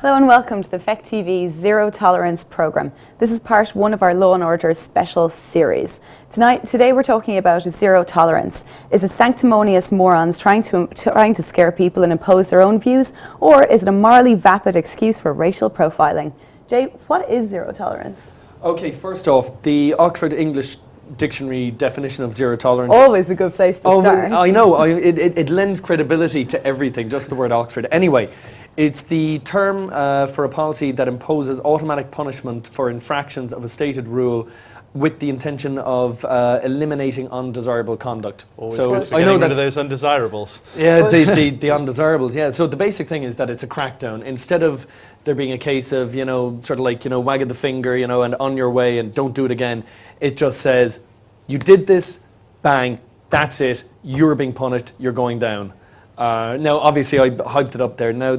Hello and welcome to the Feck TV Zero Tolerance programme. This is part one of our Law and Order special series. Today we're talking about zero tolerance. Is it sanctimonious morons trying to scare people and impose their own views, or is it a morally vapid excuse for racial profiling? Jay, what is zero tolerance? Okay, first off, the Oxford English Dictionary definition of zero tolerance. Always a good place to start. I know, it lends credibility to everything, just the word Oxford. Anyway, it's the term for a policy that imposes automatic punishment for infractions of a stated rule with the intention of eliminating undesirable conduct. I know rid of those undesirables. Yeah, the undesirables, yeah. So the basic thing is that it's a crackdown. Instead of there being a case of, sort of like, wagging the finger, and on your way and don't do it again, it just says, you did this, bang, that's it, you're being punished, you're going down. Now, obviously, I hyped it up there. Now,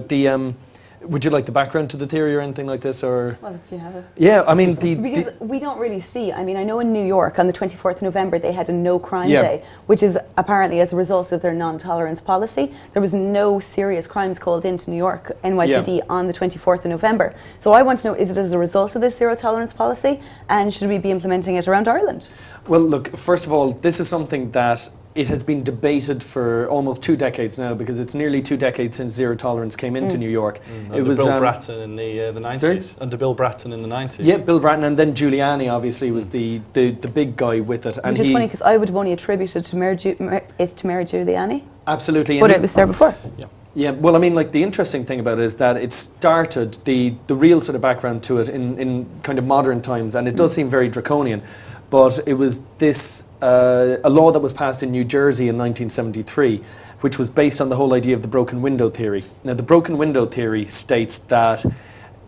would you like the background to the theory or anything like this, or? Well, if you have it. Yeah, I mean because we don't really see. I mean, I know in New York on the 24th of November they had a no crime day, which is apparently as a result of their non-tolerance policy. There was no serious crimes called into New York NYPD on the 24th of November. So I want to know: is it as a result of this zero tolerance policy, and should we be implementing it around Ireland? Well, look. First of all, this is something that it has been debated for almost 2 decades now, because it's nearly 2 decades since zero tolerance came into New York. It was Bill Bratton in the 90s. Sorry? Under Bill Bratton in the 90s. Yeah, Bill Bratton, and then Giuliani obviously was the big guy with it. And which is funny, because I would have only attributed to Mayor Giuliani. Absolutely. But it was there before. Yeah. Yeah, well, I mean, like, the interesting thing about it is that it started, the real sort of background to it in kind of modern times, and it does seem very draconian, but it was this, a law that was passed in New Jersey in 1973, which was based on the whole idea of the broken window theory. Now, the broken window theory states that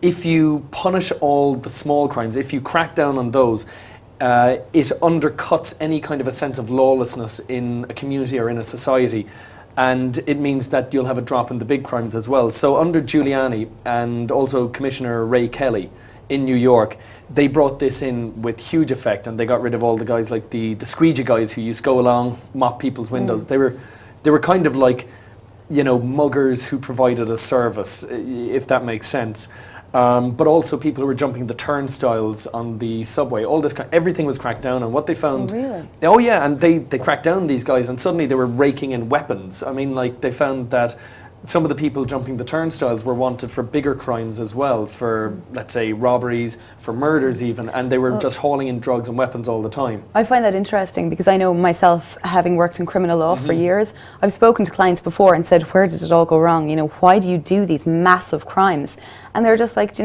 if you punish all the small crimes, if you crack down on those, it undercuts any kind of a sense of lawlessness in a community or in a society. And it means that you'll have a drop in the big crimes as well. So under Giuliani and also Commissioner Ray Kelly in New York, they brought this in with huge effect, and they got rid of all the guys like the squeegee guys who used to go along, mop people's windows. They were kind of like, muggers who provided a service, if that makes sense. But also people who were jumping the turnstiles on the subway. All this, everything was cracked down on. What they found. Oh, really? Oh yeah, and they cracked down these guys, and suddenly they were raking in weapons. I mean, like, they found that some of the people jumping the turnstiles were wanted for bigger crimes as well, for, let's say, robberies, for murders even, and they were just hauling in drugs and weapons all the time. I find that interesting, because I know myself, having worked in criminal law for years, I've spoken to clients before and said, where did it all go wrong? Why do you do these massive crimes? And they're just like,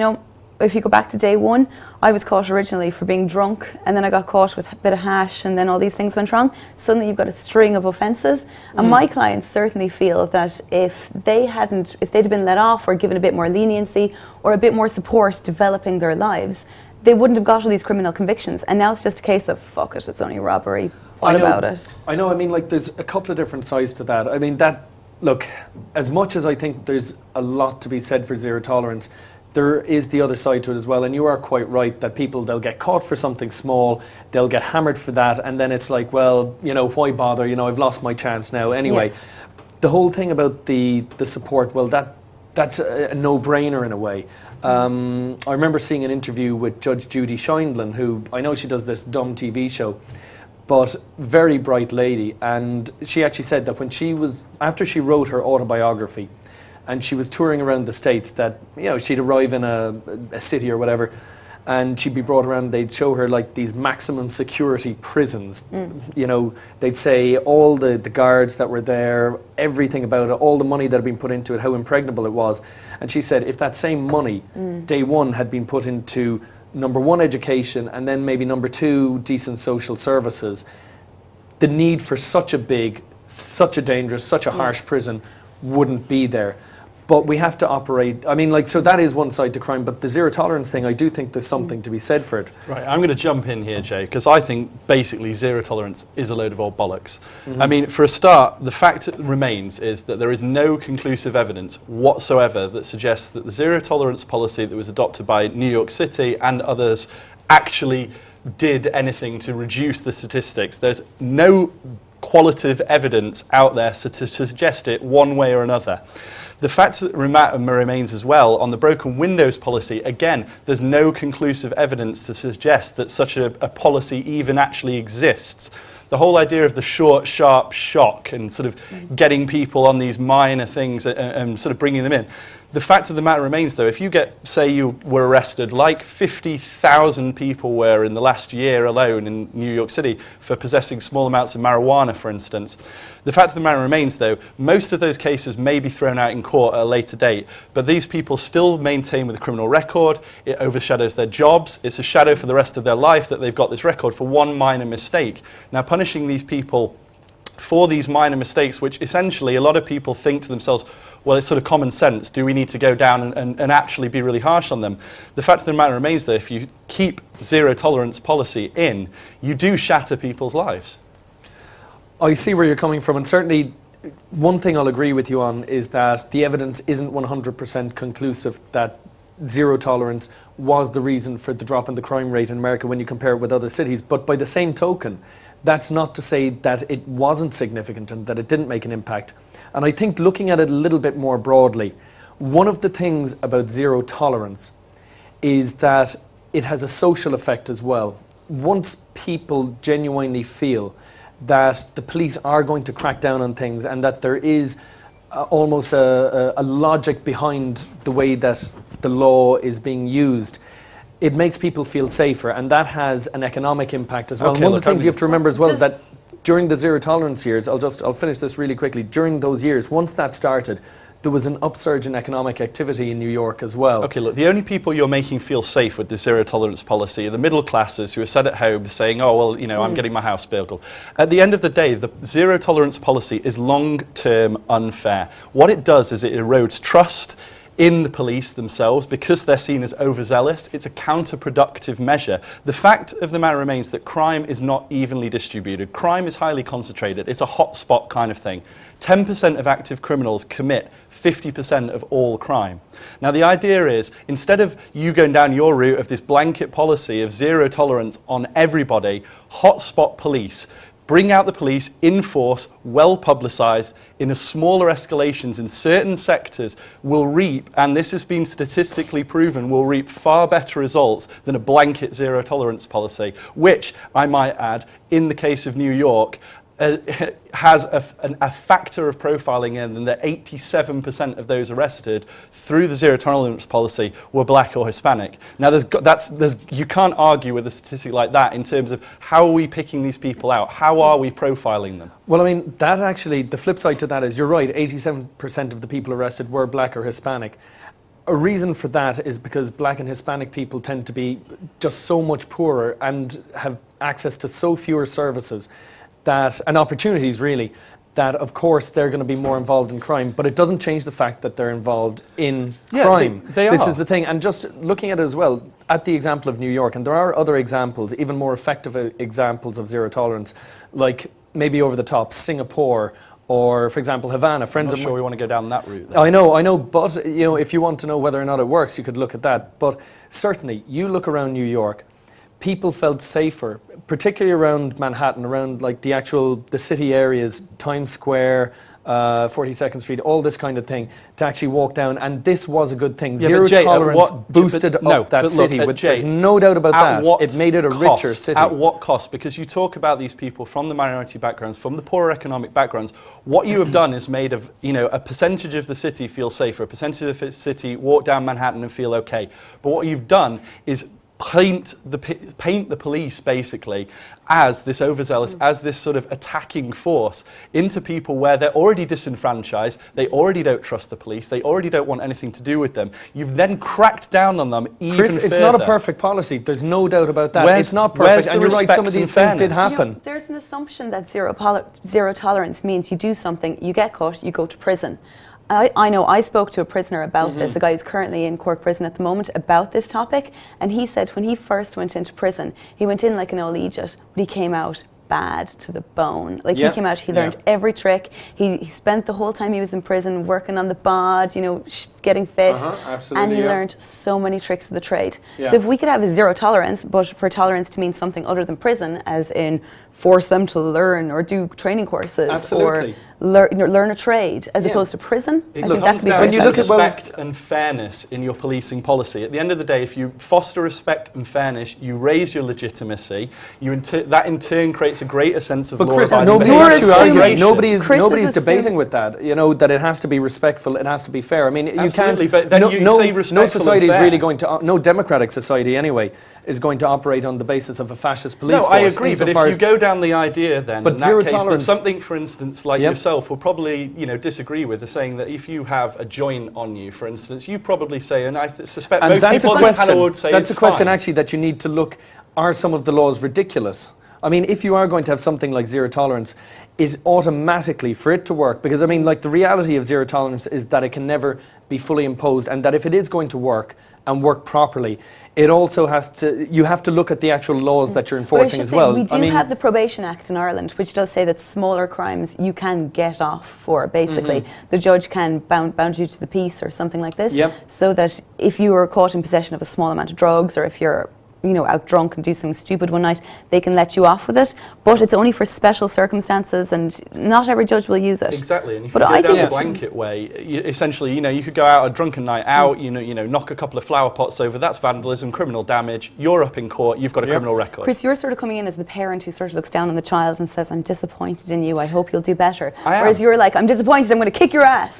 if you go back to day one, I was caught originally for being drunk, and then I got caught with a bit of hash, and then all these things went wrong. Suddenly you've got a string of offences. And my clients certainly feel that if they'd been let off or given a bit more leniency or a bit more support developing their lives, they wouldn't have got all these criminal convictions. And now it's just a case of, fuck it, it's only robbery. What about it? I know, I mean, like, there's a couple of different sides to that. I mean, look, as much as I think there's a lot to be said for zero tolerance, there is the other side to it as well, and you are quite right that they'll get caught for something small, they'll get hammered for that, and then it's like, well, why bother, I've lost my chance now anyway. Yes. The whole thing about the support, well, that's a no-brainer in a way. I remember seeing an interview with Judge Judy Scheindlin, who, I know she does this dumb TV show, but very bright lady, and she actually said that after she wrote her autobiography, and she was touring around the States, that, she'd arrive in a city or whatever, and she'd be brought around, they'd show her like these maximum security prisons. They'd say all the guards that were there, everything about it, all the money that had been put into it, how impregnable it was. And she said if that same money, day one, had been put into, number one, education, and then maybe number two, decent social services, the need for such a big, such a dangerous, such a harsh prison wouldn't be there. But we have to operate, I mean, like, so that is one side to crime, but the zero tolerance thing, I do think there's something to be said for it. Right, I'm going to jump in here, Jay, because I think basically zero tolerance is a load of old bollocks. I mean, for a start, the fact that remains is that there is no conclusive evidence whatsoever that suggests that the zero tolerance policy that was adopted by New York City and others actually did anything to reduce the statistics. There's no qualitative evidence out there to suggest it one way or another. The fact that remains as well on the broken windows policy, again, there's no conclusive evidence to suggest that such a policy even actually exists. The whole idea of the short, sharp shock and sort of getting people on these minor things and sort of bringing them in. The fact of the matter remains, though, if you say you were arrested, like 50,000 people were in the last year alone in New York City for possessing small amounts of marijuana, for instance, the fact of the matter remains, though, most of those cases may be thrown out in court at a later date, but these people still maintain with a criminal record. It overshadows their jobs. It's a shadow for the rest of their life that they've got this record for one minor mistake. Now, punishing these people for these minor mistakes, which essentially a lot of people think to themselves, well, it's sort of common sense. Do we need to go down and actually be really harsh on them? The fact of the matter remains that if you keep zero tolerance policy in, you do shatter people's lives. I see where you're coming from, and certainly one thing I'll agree with you on is that the evidence isn't 100% conclusive that zero tolerance was the reason for the drop in the crime rate in America when you compare it with other cities. But by the same token, that's not to say that it wasn't significant and that it didn't make an impact. And I think looking at it a little bit more broadly, one of the things about zero tolerance is that it has a social effect as well. Once people genuinely feel that the police are going to crack down on things and that there is almost a logic behind the way that the law is being used, it makes people feel safer, and that has an economic impact as well. Okay, and one of the things you have to remember as well is that during the zero tolerance years, I'll finish this really quickly, during those years, once that started, there was an upsurge in economic activity in New York as well. Okay, look, the only people you're making feel safe with this zero tolerance policy are the middle classes who are sat at home saying, oh, well, you know, I'm getting my house burgled. At the end of the day, the zero tolerance policy is long-term unfair. What it does is it erodes trust in the police themselves because they're seen as overzealous. It's a counterproductive measure. The fact of the matter remains that crime is not evenly distributed. Crime is highly concentrated. It's a hotspot kind of thing. 10% of active criminals commit 50% of all crime. Now the idea is, instead of you going down your route of this blanket policy of zero tolerance on everybody, hotspot police, bring out the police in force, well publicised, in a smaller escalations in certain sectors will reap, and this has been statistically proven, will reap far better results than a blanket zero tolerance policy, which, I might add, in the case of New York, has a factor of profiling in that 87% of those arrested through the zero tolerance policy were black or Hispanic. Now, you can't argue with a statistic like that in terms of how are we picking these people out? How are we profiling them? Well, I mean, that actually, the flip side to that is, you're right, 87% of the people arrested were black or Hispanic. A reason for that is because black and Hispanic people tend to be just so much poorer and have access to so fewer services that, and opportunities really, that of course they're going to be more involved in crime, but it doesn't change the fact that they're involved in crime. This is the thing, and just looking at it as well, at the example of New York, and there are other examples, even more effective examples of zero tolerance, like maybe over the top, Singapore, or for example Havana. I'm not sure we want to go down that route. I know, but you know, if you want to know whether or not it works, you could look at that. But certainly, you look around New York, people felt safer, particularly around Manhattan, around like the city areas, Times Square, 42nd Street, all this kind of thing, to actually walk down, and this was a good thing. Zero tolerance boosted up that city. There's no doubt about that. It made it a richer city. At what cost? Because you talk about these people from the minority backgrounds, from the poorer economic backgrounds. What you have done is made of, you know, a percentage of the city feel safer, a percentage of the city walk down Manhattan and feel okay. But what you've done is paint the police basically as this overzealous, as this sort of attacking force into people where they're already disenfranchised, they already don't trust the police, they already don't want anything to do with them. You've then cracked down on them even Chris, it's not a perfect policy. There's no doubt about that. It's not perfect, and you're right, some of these things did happen. You know, there's an assumption that zero tolerance means you do something, you get caught, you go to prison. I know I spoke to a prisoner about this, a guy who's currently in Cork prison at the moment, about this topic, and he said when he first went into prison, he went in like an old Egypt, but he came out bad to the bone. Like he came out, he learned every trick. He spent the whole time he was in prison working on the bod, you know, getting fit, and he learned so many tricks of the trade. So if we could have a zero tolerance, but for tolerance to mean something other than prison, as in force them to learn or do training courses Absolutely. or learn a trade as opposed to prison. It I think that comes can be down when to you look at respect and fairness in your policing policy. At the end of the day, if you foster respect and fairness, you raise your legitimacy. That in turn creates a greater sense of But law Chris, abiding behaviour. nobody's debating with that. You know, that it has to be respectful, it has to be fair. I mean, Absolutely, you can't. but then you say respectful no and society is fair. really going to. No democratic society, anyway, is going to operate on the basis of a fascist police force. No, I agree. But if you go down the idea, then But in zero that case, tolerance- that something, for instance, like yourself, will probably disagree with the saying that if you have a joint on you, for instance, you probably say, and I suspect And most that's people a on the panel question. would say That's a it's question fine. actually that you need to look. Are some of the laws ridiculous? I mean, if you are going to have something like zero tolerance, is automatically for it to work, because I mean, like, the reality of zero tolerance is that it can never be fully imposed, and that if it is going to work and work properly, it also has to. You have to look at the actual laws that you're enforcing as well. We do have the Probation Act in Ireland, which does say that smaller crimes you can get off for. Basically, the judge can bound you to the peace or something like this. Yep. So that if you were caught in possession of a small amount of drugs, or if you're out drunk and do something stupid one night, they can let you off with it. But it's only for special circumstances, and not every judge will use it. Exactly, and if But you I go down think the blanket way, essentially, you could go out a drunken night out, knock a couple of flower pots over. That's vandalism, criminal damage. You're up in court. You've got a criminal record. Chris, you're sort of coming in as the parent who sort of looks down on the child and says, "I'm disappointed in you. I hope you'll do better." I am. Whereas you're like, "I'm disappointed. I'm going to kick your ass."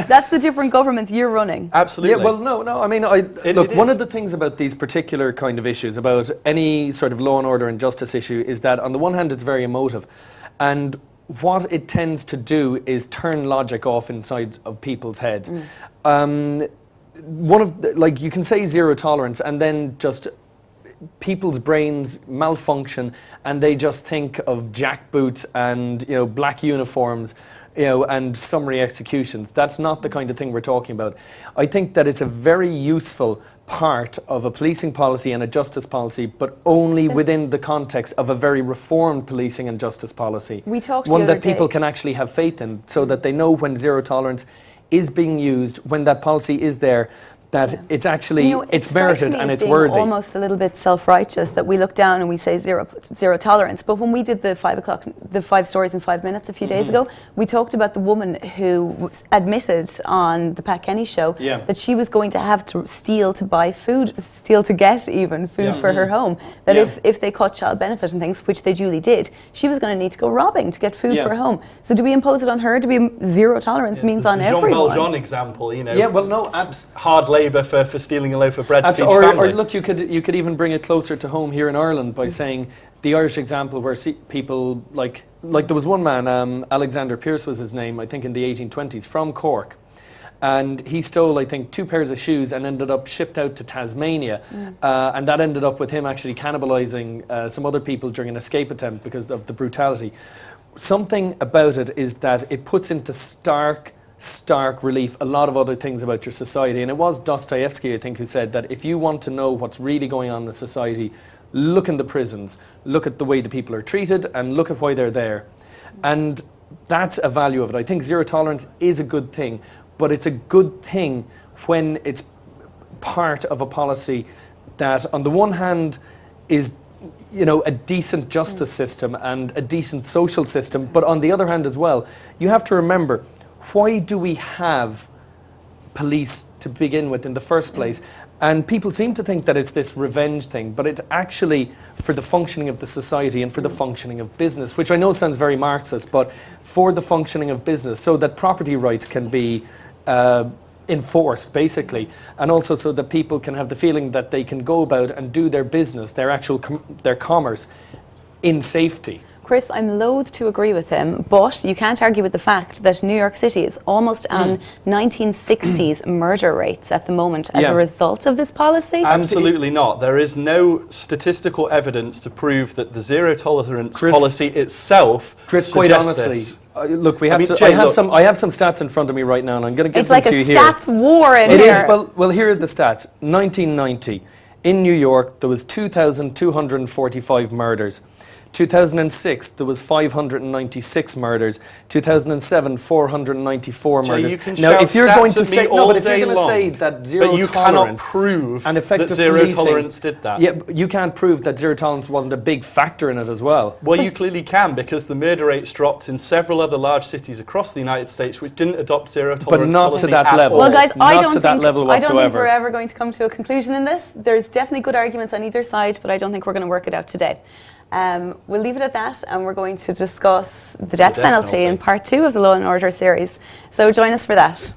That's the different governments you're running. Absolutely. Yeah, well, no. I mean, look, one of the things about these particular kind of issues, about any sort of law and order and justice issue, is that on the one hand, it's very emotive, and what it tends to do is turn logic off inside of people's heads. You can say zero tolerance, and then just people's brains malfunction, and they just think of jackboots and black uniforms, and summary executions. That's not the kind of thing we're talking about. I think that it's a very useful part of a policing policy and a justice policy, but only within the context of a very reformed policing and justice policy. We talked one the other that people day. can actually have faith in, so that they know when zero tolerance is being used, when that policy is there, that it's actually it's merited and it's worthy. Almost a little bit self-righteous that we look down and we say zero tolerance. But when we did the 5 stories in 5 minutes a few days ago, we talked about the woman who admitted on the Pat Kenny show that she was going to have to steal to buy food, steal to get even food for her home. That if they cut child benefit and things, which they duly did, she was going to need to go robbing to get food for her home. So do we impose it on her? Do we zero tolerance means on everyone? Jean Valjean example, hard labour for stealing a loaf of bread to feed or your family. Or look, you could even bring it closer to home here in Ireland by saying the Irish example, where people like there was one man, Alexander Pearce was his name, I think in the 1820s, from Cork, and he stole, I think, 2 pairs of shoes and ended up shipped out to Tasmania, and that ended up with him actually cannibalising some other people during an escape attempt because of the brutality. Something about it is that it puts into stark relief a lot of other things about your society. And it was Dostoevsky, I think, who said that if you want to know what's really going on in a society, look in the prisons, look at the way the people are treated, and look at why they're there. And that's a value of it. I think zero tolerance is a good thing, but it's a good thing when it's part of a policy that, on the one hand, is a decent justice system and a decent social system, but on the other hand as well, you have to remember, why do we have police to begin with in the first place? And people seem to think that it's this revenge thing, but it's actually for the functioning of the society and for the functioning of business, which I know sounds very Marxist, but for the functioning of business, so that property rights can be enforced, basically, and also so that people can have the feeling that they can go about and do their business, their actual their commerce, in safety. Chris, I'm loath to agree with him, but you can't argue with the fact that New York City is almost on 1960s murder rates at the moment as a result of this policy. Absolutely not. There is no statistical evidence to prove that the zero tolerance policy itself Chris, quite honestly, this. Look, I have some stats in front of me right now, and I'm going to give them to you here. It's like a stats war in here. here. It is. Well, here are the stats. 1990, in New York, there was 2,245 murders. 2006, there was 596 murders. 2007, 494 Jay, murders. you can Now, shout if you're stats going to at me say all but if you're day going to long, say that zero but you cannot tolerance prove and effective that zero policing, tolerance did that. Yeah, but you can't prove that zero tolerance wasn't a big factor in it as well. Well, you clearly can, because the murder rates dropped in several other large cities across the United States which didn't adopt zero tolerance not to policy that at level. all. Well, guys, I Not don't to that think level I don't think whatsoever. we're ever going to come to a conclusion in this. There's definitely good arguments on either side, but I don't think we're going to work it out today. We'll leave it at that, and we're going to discuss the death penalty in part 2 of the Law and Order series. So join us for that.